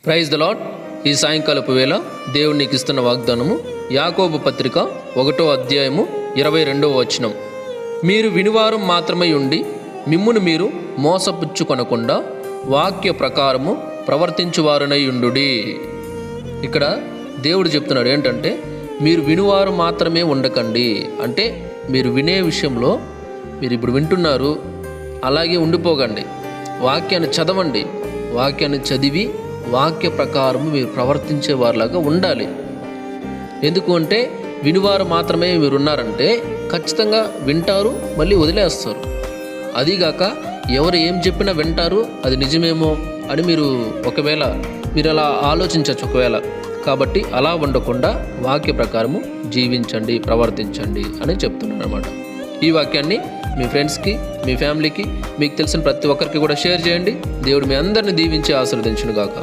Praise the lord. ఈ సాయంకాలపు వేళ దేవుడు నీకు ఇస్తున్న వాగ్దానము యాకోబు పత్రిక 1వ అధ్యాయము 22వ వచనం. మీరు వినివారు మాత్రమై ఉండి మిమ్మును మీరు మోసపుచ్చుకొనకుండా వాక్య ప్రకారము ప్రవర్తించువారునై ఉండుడి. ఇక్కడ దేవుడు చెప్తున్నాడు ఏంటంటే, మీరు వినువారు మాత్రమే ఉండకండి. అంటే మీరు వినే విషయంలో మీరు ఇప్పుడు వింటున్నారు, అలాగే ఉండిపోకండి. వాక్యాన్ని చదవండి, వాక్యాన్ని చదివి వాక్య ప్రకారం మీరు ప్రవర్తించే వారిలాగా ఉండాలి. ఎందుకు అంటే వినివారు మాత్రమే మీరు ఉన్నారంటే ఖచ్చితంగా వింటారు, మళ్ళీ వదిలేస్తారు. అదీగాక ఎవరు ఏం చెప్పినా వింటారు, అది నిజమేమో అని మీరు అలా ఆలోచించవచ్చు ఒకవేళ. కాబట్టి అలా ఉండకుండా వాక్య ప్రకారము జీవించండి, ప్రవర్తించండి అని చెప్తున్నాను అన్నమాట. ఈ వాక్యాన్ని మీ ఫ్రెండ్స్కి, మీ ఫ్యామిలీకి, మీకు తెలిసిన ప్రతి ఒక్కరికి కూడా షేర్ చేయండి. దేవుడు మీ అందరిని దీవించి ఆశీర్వదించును గాక.